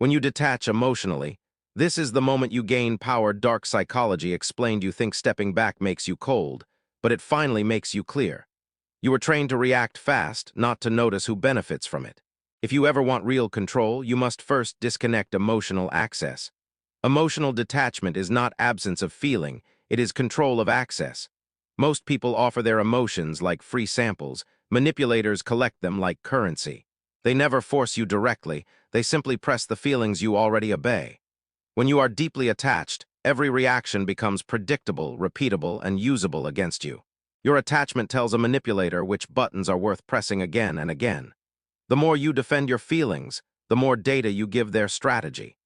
When you detach emotionally, this is the moment you gain power. Dark psychology explained you think stepping back makes you cold, but it finally makes you clear. You were trained to react fast, not to notice who benefits from it. If you ever want real control, you must first disconnect emotional access. Emotional detachment is not absence of feeling, it is control of access. Most people offer their emotions like free samples. Manipulators collect them like currency. They never force you directly, they simply press the feelings you already obey. When you are deeply attached, every reaction becomes predictable, repeatable, and usable against you. Your attachment tells a manipulator which buttons are worth pressing again and again. The more you defend your feelings, the more data you give their strategy.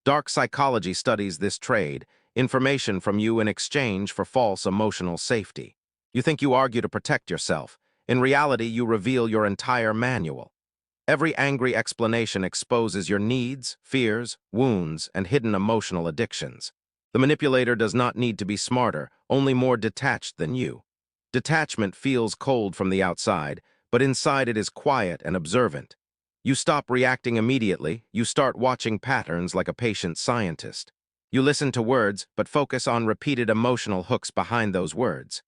Dark psychology studies this trade, information from you in exchange for false emotional safety. You think you argue to protect yourself. In reality, you reveal your entire manual. Every angry explanation exposes your needs, fears, wounds, and hidden emotional addictions. The manipulator does not need to be smarter, only more detached than you. Detachment feels cold from the outside, but inside it is quiet and observant. You stop reacting immediately, you start watching patterns like a patient scientist. You listen to words, but focus on repeated emotional hooks behind those words.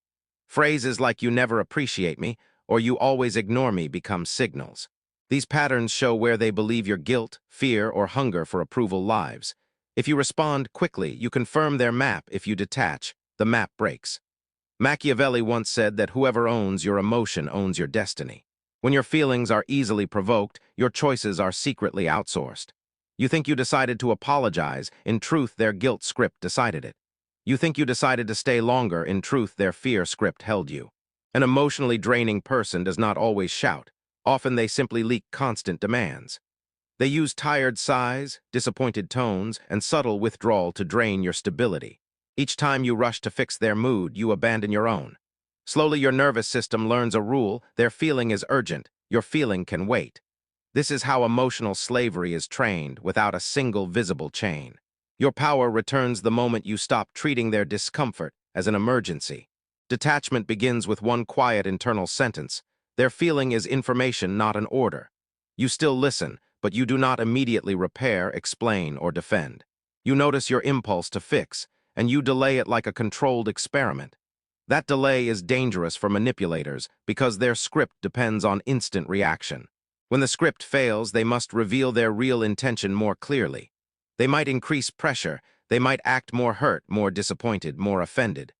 Phrases like "you never appreciate me" or "you always ignore me" become signals. These patterns show where they believe your guilt, fear, or hunger for approval lives. If you respond quickly, you confirm their map. If you detach, the map breaks. Machiavelli once said that whoever owns your emotion owns your destiny. When your feelings are easily provoked, your choices are secretly outsourced. You think you decided to apologize, in truth their guilt script decided it. You think you decided to stay longer, in truth their fear script held you. An emotionally draining person does not always shout. Often they simply leak constant demands. They use tired sighs, disappointed tones, and subtle withdrawal to drain your stability. Each time you rush to fix their mood, you abandon your own. Slowly your nervous system learns a rule: their feeling is urgent, your feeling can wait. This is how emotional slavery is trained, without a single visible chain. Your power returns the moment you stop treating their discomfort as an emergency. Detachment begins with one quiet internal sentence: their feeling is information, not an order. You still listen, but you do not immediately repair, explain, or defend. You notice your impulse to fix, and you delay it like a controlled experiment. That delay is dangerous for manipulators because their script depends on instant reaction. When the script fails, they must reveal their real intention more clearly. They might increase pressure, they might act more hurt, more disappointed, more offended.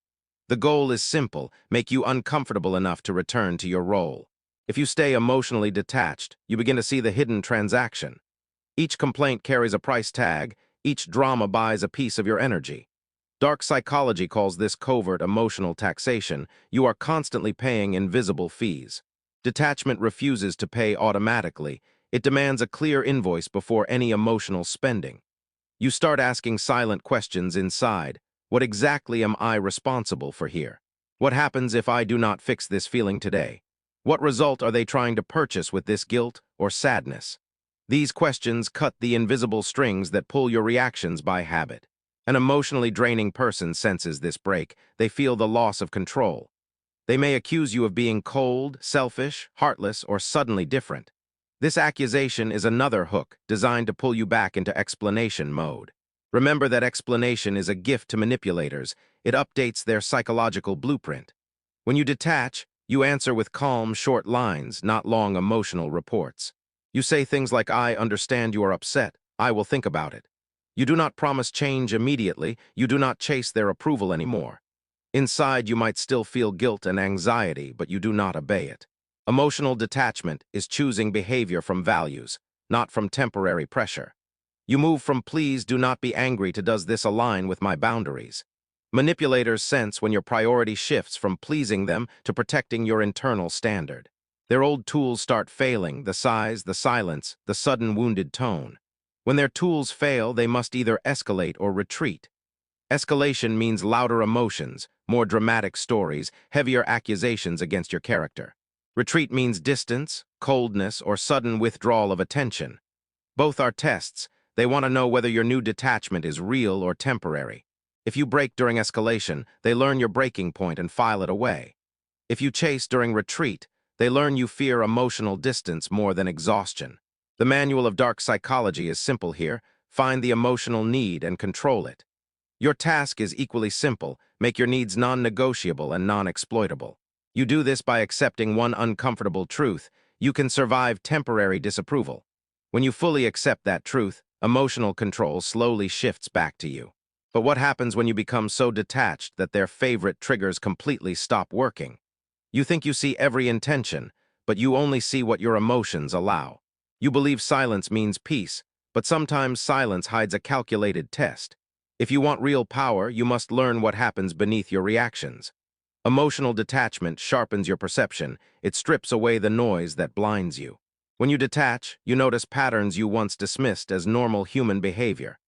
The goal is simple: make you uncomfortable enough to return to your role. If you stay emotionally detached, you begin to see the hidden transaction. Each complaint carries a price tag, each drama buys a piece of your energy. Dark psychology calls this covert emotional taxation. You are constantly paying invisible fees. Detachment refuses to pay automatically. It demands a clear invoice before any emotional spending. You start asking silent questions inside. What exactly am I responsible for here? What happens if I do not fix this feeling today? What result are they trying to purchase with this guilt or sadness? These questions cut the invisible strings that pull your reactions by habit. An emotionally draining person senses this break. They feel the loss of control. They may accuse you of being cold, selfish, heartless, or suddenly different. This accusation is another hook designed to pull you back into explanation mode. Remember that explanation is a gift to manipulators. It updates their psychological blueprint. When you detach, you answer with calm, short lines, not long emotional reports. You say things like, "I understand you are upset. I will think about it." You do not promise change immediately. You do not chase their approval anymore. Inside, you might still feel guilt and anxiety, but you do not obey it. Emotional detachment is choosing behavior from values, not from temporary pressure. You move from "please do not be angry" to "does this align with my boundaries?" Manipulators sense when your priority shifts from pleasing them to protecting your internal standard. Their old tools start failing: the size, the silence, the sudden wounded tone. When their tools fail, they must either escalate or retreat. Escalation means louder emotions, more dramatic stories, heavier accusations against your character. Retreat means distance, coldness, or sudden withdrawal of attention. Both are tests. They want to know whether your new detachment is real or temporary. If you break during escalation, they learn your breaking point and file it away. If you chase during retreat, they learn you fear emotional distance more than exhaustion. The manual of dark psychology is simple here. Find the emotional need and control it. Your task is equally simple. Make your needs non-negotiable and non-exploitable. You do this by accepting one uncomfortable truth. You can survive temporary disapproval. When you fully accept that truth, emotional control slowly shifts back to you. But what happens when you become so detached that their favorite triggers completely stop working? You think you see every intention, but you only see what your emotions allow. You believe silence means peace, but sometimes silence hides a calculated test. If you want real power, you must learn what happens beneath your reactions. Emotional detachment sharpens your perception. It strips away the noise that blinds you. When you detach, you notice patterns you once dismissed as normal human behavior.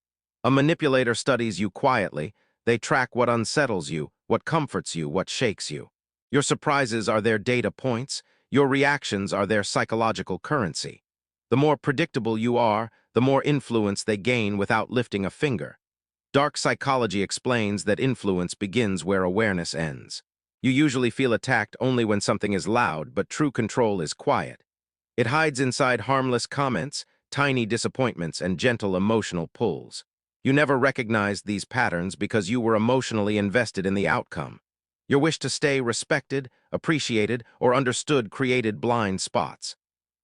A manipulator studies you quietly. They track what unsettles you, what comforts you, what shakes you. Your surprises are their data points. Your reactions are their psychological currency. The more predictable you are, the more influence they gain without lifting a finger. Dark psychology explains that influence begins where awareness ends. You usually feel attacked only when something is loud, but true control is quiet. It hides inside harmless comments, tiny disappointments, and gentle emotional pulls. You never recognized these patterns because you were emotionally invested in the outcome. Your wish to stay respected, appreciated, or understood created blind spots.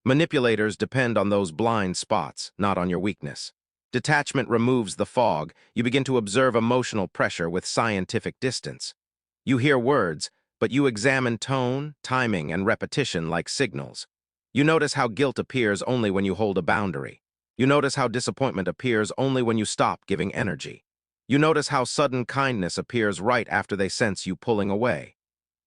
Manipulators depend on those blind spots, not on your weakness. Detachment removes the fog. You begin to observe emotional pressure with scientific distance. You hear words, but you examine tone, timing, and repetition like signals. You notice how guilt appears only when you hold a boundary. You notice how disappointment appears only when you stop giving energy. You notice how sudden kindness appears right after they sense you pulling away.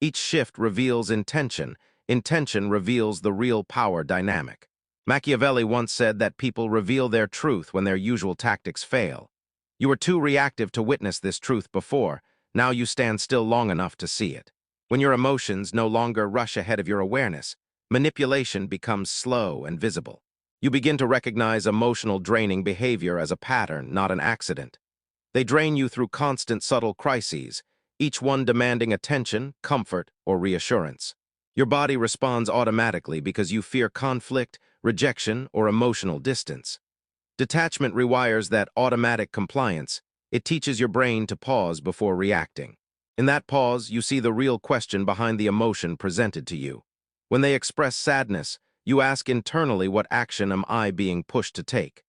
Each shift reveals intention. Intention reveals the real power dynamic. Machiavelli once said that people reveal their truth when their usual tactics fail. You were too reactive to witness this truth before. Now you stand still long enough to see it. When your emotions no longer rush ahead of your awareness, manipulation becomes slow and visible. You begin to recognize emotional draining behavior as a pattern, not an accident. They drain you through constant subtle crises, each one demanding attention, comfort, or reassurance. Your body responds automatically because you fear conflict, rejection, or emotional distance. Detachment rewires that automatic compliance. It teaches your brain to pause before reacting. In that pause, you see the real question behind the emotion presented to you. When they express sadness, you ask internally, what action am I being pushed to take?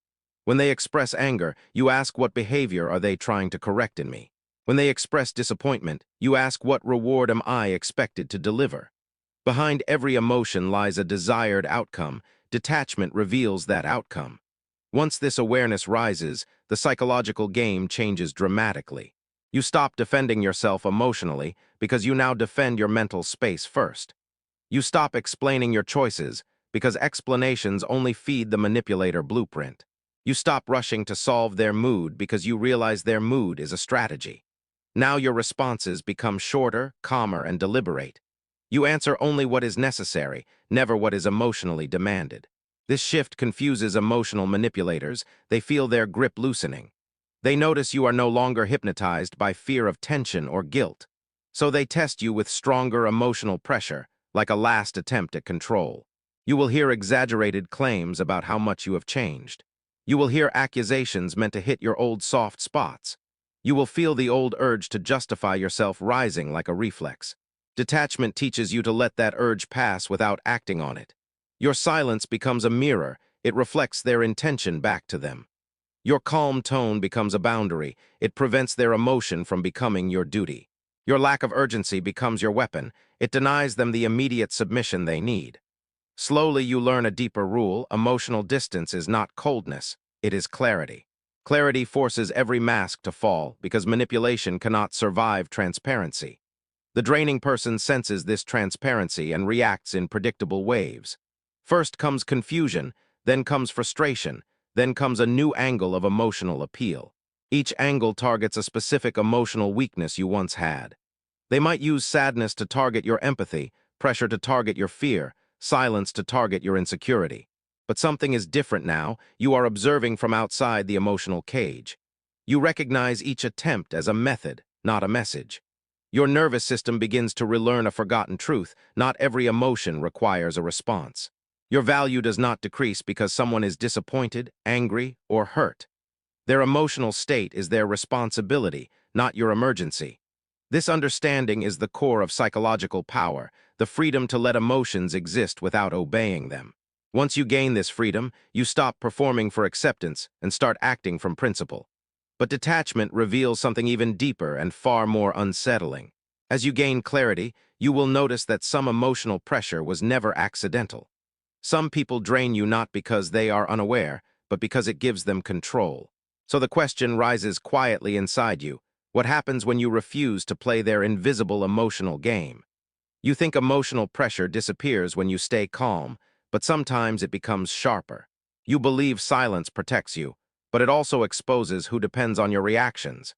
When they express anger, you ask, what behavior are they trying to correct in me? When they express disappointment, you ask, what reward am I expected to deliver? Behind every emotion lies a desired outcome. Detachment reveals that outcome. Once this awareness rises, the psychological game changes dramatically. You stop defending yourself emotionally because you now defend your mental space first. You stop explaining your choices because explanations only feed the manipulator blueprint. You stop rushing to solve their mood because you realize their mood is a strategy. Now your responses become shorter, calmer, and deliberate. You answer only what is necessary, never what is emotionally demanded. This shift confuses emotional manipulators. They feel their grip loosening. They notice you are no longer hypnotized by fear of tension or guilt. So they test you with stronger emotional pressure, like a last attempt at control. You will hear exaggerated claims about how much you have changed. You will hear accusations meant to hit your old soft spots. You will feel the old urge to justify yourself rising like a reflex. Detachment teaches you to let that urge pass without acting on it. Your silence becomes a mirror. It reflects their intention back to them. Your calm tone becomes a boundary. It prevents their emotion from becoming your duty. Your lack of urgency becomes your weapon. It denies them the immediate submission they need. Slowly, you learn a deeper rule. Emotional distance is not coldness. It is clarity. Clarity forces every mask to fall because manipulation cannot survive transparency. The draining person senses this transparency and reacts in predictable waves. First comes confusion, then comes frustration, then comes a new angle of emotional appeal. Each angle targets a specific emotional weakness you once had. They might use sadness to target your empathy, pressure to target your fear, silence to target your insecurity. But something is different now. You are observing from outside the emotional cage. You recognize each attempt as a method, not a message. Your nervous system begins to relearn a forgotten truth. Not every emotion requires a response. Your value does not decrease because someone is disappointed, angry, or hurt. Their emotional state is their responsibility, not your emergency. This understanding is the core of psychological power, the freedom to let emotions exist without obeying them. Once you gain this freedom, you stop performing for acceptance and start acting from principle. But detachment reveals something even deeper and far more unsettling. As you gain clarity, you will notice that some emotional pressure was never accidental. Some people drain you not because they are unaware, but because it gives them control. So the question rises quietly inside you: what happens when you refuse to play their invisible emotional game? You think emotional pressure disappears when you stay calm, but sometimes it becomes sharper. You believe silence protects you, but it also exposes who depends on your reactions.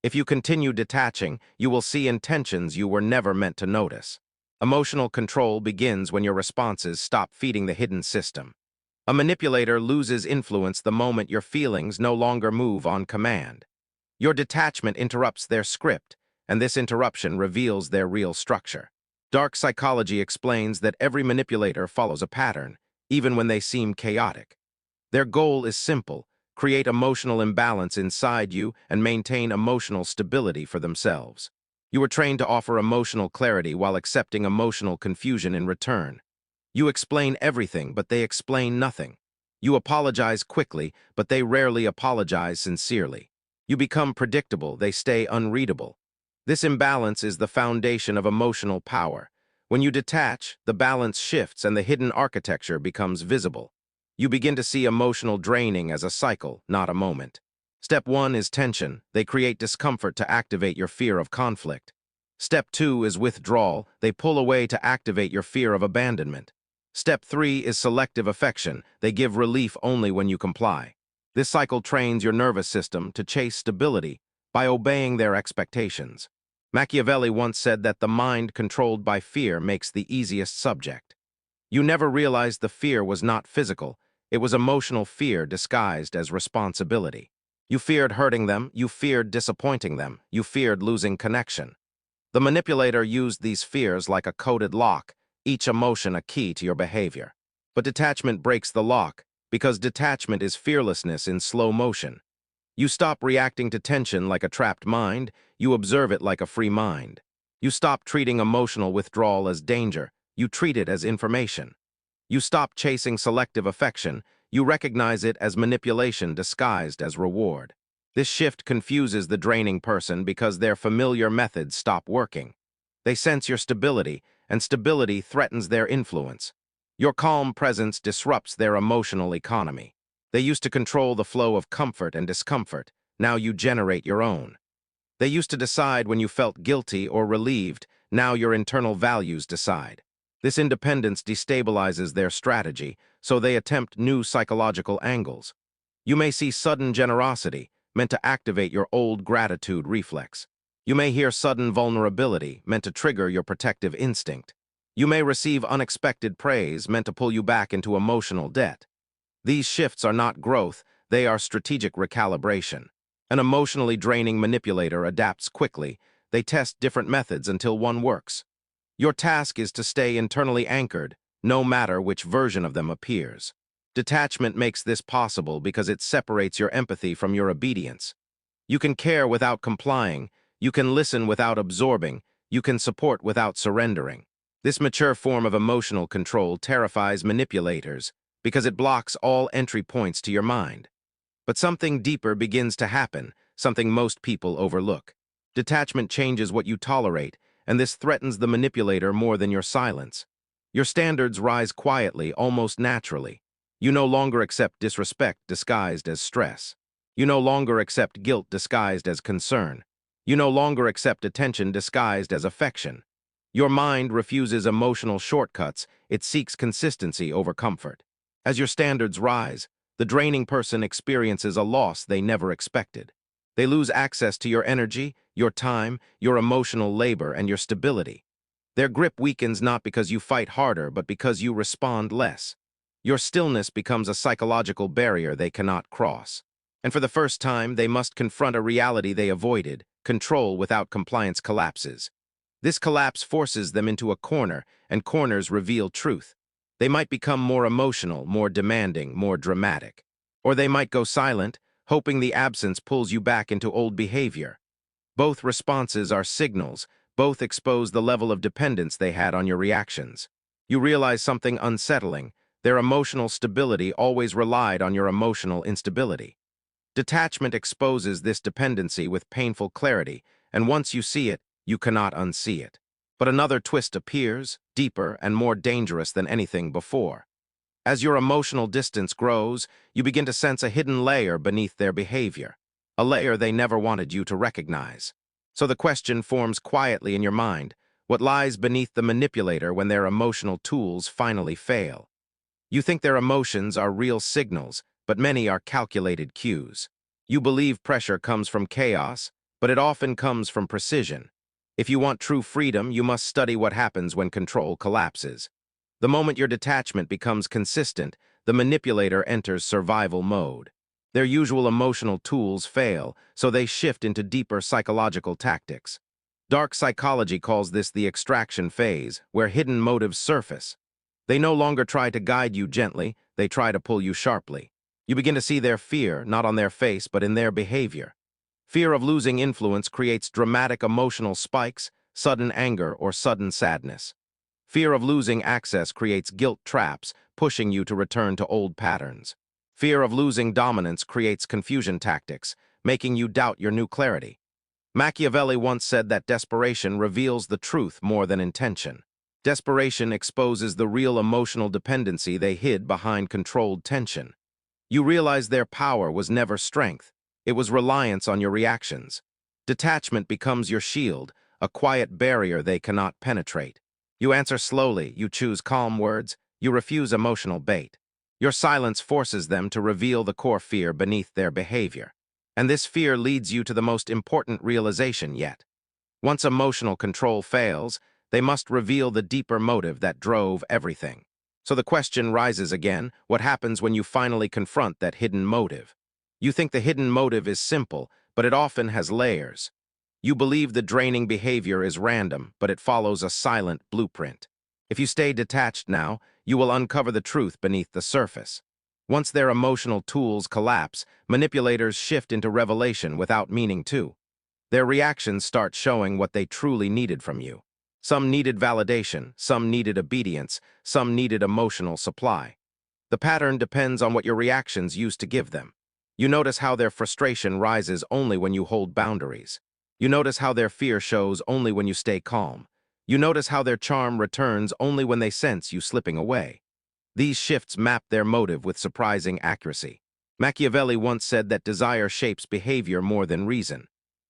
If you continue detaching, you will see intentions you were never meant to notice. Emotional control begins when your responses stop feeding the hidden system. A manipulator loses influence the moment your feelings no longer move on command. Your detachment interrupts their script, and this interruption reveals their real structure. Dark psychology explains that every manipulator follows a pattern, even when they seem chaotic. Their goal is simple: create emotional imbalance inside you and maintain emotional stability for themselves. You are trained to offer emotional clarity while accepting emotional confusion in return. You explain everything, but they explain nothing. You apologize quickly, but they rarely apologize sincerely. You become predictable, they stay unreadable. This imbalance is the foundation of emotional power. When you detach, the balance shifts and the hidden architecture becomes visible. You begin to see emotional draining as a cycle, not a moment. Step 1 is tension. They create discomfort to activate your fear of conflict. Step 2 is withdrawal. They pull away to activate your fear of abandonment. Step 3 is selective affection. They give relief only when you comply. This cycle trains your nervous system to chase stability by obeying their expectations. Machiavelli once said that the mind controlled by fear makes the easiest subject. You never realized the fear was not physical. It was emotional fear disguised as responsibility. You feared hurting them, you feared disappointing them, you feared losing connection. The manipulator used these fears like a coded lock, each emotion a key to your behavior. But detachment breaks the lock, because detachment is fearlessness in slow motion. You stop reacting to tension like a trapped mind, you observe it like a free mind. You stop treating emotional withdrawal as danger, you treat it as information. You stop chasing selective affection, you recognize it as manipulation disguised as reward. This shift confuses the draining person because their familiar methods stop working. They sense your stability, and stability threatens their influence. Your calm presence disrupts their emotional economy. They used to control the flow of comfort and discomfort. Now you generate your own. They used to decide when you felt guilty or relieved. Now your internal values decide. This independence destabilizes their strategy, so they attempt new psychological angles. You may see sudden generosity, meant to activate your old gratitude reflex. You may hear sudden vulnerability, meant to trigger your protective instinct. You may receive unexpected praise, meant to pull you back into emotional debt. These shifts are not growth, they are strategic recalibration. An emotionally draining manipulator adapts quickly. They test different methods until one works. Your task is to stay internally anchored, no matter which version of them appears. Detachment makes this possible because it separates your empathy from your obedience. You can care without complying, you can listen without absorbing, you can support without surrendering. This mature form of emotional control terrifies manipulators because it blocks all entry points to your mind. But something deeper begins to happen, something most people overlook. Detachment changes what you tolerate, and this threatens the manipulator more than your silence. Your standards rise quietly, almost naturally. You no longer accept disrespect disguised as stress. You no longer accept guilt disguised as concern. You no longer accept attention disguised as affection. Your mind refuses emotional shortcuts, it seeks consistency over comfort. As your standards rise, the draining person experiences a loss they never expected. They lose access to your energy, your time, your emotional labor, and your stability. Their grip weakens not because you fight harder, but because you respond less. Your stillness becomes a psychological barrier they cannot cross. And for the first time, they must confront a reality they avoided: control without compliance collapses. This collapse forces them into a corner, and corners reveal truth. They might become more emotional, more demanding, more dramatic. Or they might go silent, hoping the absence pulls you back into old behavior. Both responses are signals, both expose the level of dependence they had on your reactions. You realize something unsettling. Their emotional stability always relied on your emotional instability. Detachment exposes this dependency with painful clarity, and once you see it, you cannot unsee it. But another twist appears, deeper and more dangerous than anything before. As your emotional distance grows, you begin to sense a hidden layer beneath their behavior, a layer they never wanted you to recognize. So the question forms quietly in your mind: what lies beneath the manipulator when their emotional tools finally fail? You think their emotions are real signals, but many are calculated cues. You believe pressure comes from chaos, but it often comes from precision. If you want true freedom, you must study what happens when control collapses. The moment your detachment becomes consistent, the manipulator enters survival mode. Their usual emotional tools fail, so they shift into deeper psychological tactics. Dark psychology calls this the extraction phase, where hidden motives surface. They no longer try to guide you gently, they try to pull you sharply. You begin to see their fear, not on their face, but in their behavior. Fear of losing influence creates dramatic emotional spikes, sudden anger or sudden sadness. Fear of losing access creates guilt traps, pushing you to return to old patterns. Fear of losing dominance creates confusion tactics, making you doubt your new clarity. Machiavelli once said that desperation reveals the truth more than intention. Desperation exposes the real emotional dependency they hid behind controlled tension. You realize their power was never strength. It was reliance on your reactions. Detachment becomes your shield, a quiet barrier they cannot penetrate. You answer slowly, you choose calm words, you refuse emotional bait. Your silence forces them to reveal the core fear beneath their behavior. And this fear leads you to the most important realization yet. Once emotional control fails, they must reveal the deeper motive that drove everything. So the question rises again: what happens when you finally confront that hidden motive? You think the hidden motive is simple, but it often has layers. You believe the draining behavior is random, but it follows a silent blueprint. If you stay detached now, you will uncover the truth beneath the surface. Once their emotional tools collapse, manipulators shift into revelation without meaning to. Their reactions start showing what they truly needed from you. Some needed validation, some needed obedience, some needed emotional supply. The pattern depends on what your reactions used to give them. You notice how their frustration rises only when you hold boundaries. You notice how their fear shows only when you stay calm. You notice how their charm returns only when they sense you slipping away. These shifts map their motive with surprising accuracy. Machiavelli once said that desire shapes behavior more than reason.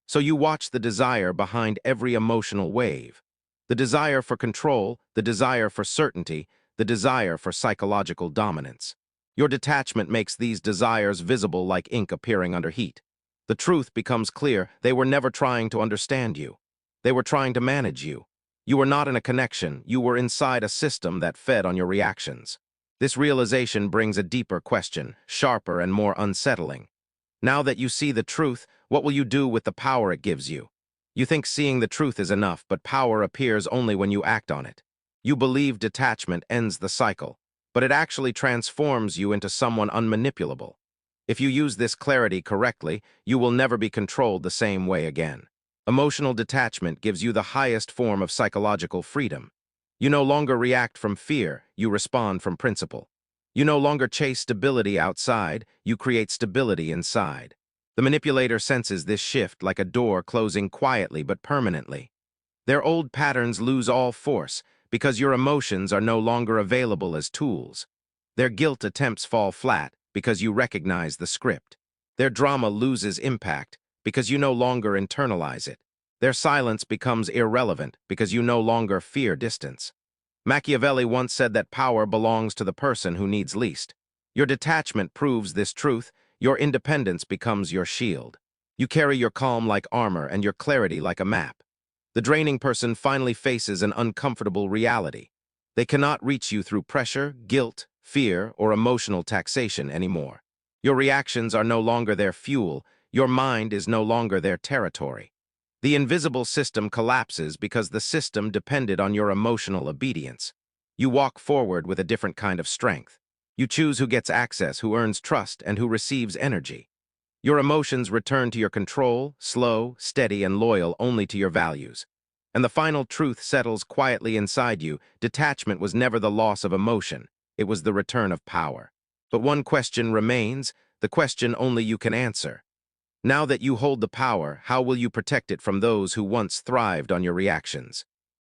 So you watch the desire behind every emotional wave. The desire for control, the desire for certainty, the desire for psychological dominance. Your detachment makes these desires visible like ink appearing under heat. The truth becomes clear: they were never trying to understand you. They were trying to manage you. You were not in a connection, you were inside a system that fed on your reactions. This realization brings a deeper question, sharper and more unsettling. Now that you see the truth, what will you do with the power it gives you? You think seeing the truth is enough, but power appears only when you act on it. You believe detachment ends the cycle, but it actually transforms you into someone unmanipulable. If you use this clarity correctly, you will never be controlled the same way again. Emotional detachment gives you the highest form of psychological freedom. You no longer react from fear, you respond from principle. You no longer chase stability outside, you create stability inside. The manipulator senses this shift like a door closing quietly but permanently. Their old patterns lose all force because your emotions are no longer available as tools. Their guilt attempts fall flat because you recognize the script. Their drama loses impact because you no longer internalize it. Their silence becomes irrelevant because you no longer fear distance. Machiavelli once said that power belongs to the person who needs least. Your detachment proves this truth. Your independence becomes your shield. You carry your calm like armor and your clarity like a map. The draining person finally faces an uncomfortable reality. They cannot reach you through pressure, guilt, fear, or emotional taxation anymore. Your reactions are no longer their fuel. Your mind is no longer their territory. The invisible system collapses because the system depended on your emotional obedience. You walk forward with a different kind of strength. You choose who gets access, who earns trust, and who receives energy. Your emotions return to your control, slow, steady, and loyal only to your values. And the final truth settles quietly inside you. Detachment was never the loss of emotion. It was the return of power. But one question remains, the question only you can answer. Now that you hold the power, how will you protect it from those who once thrived on your reactions?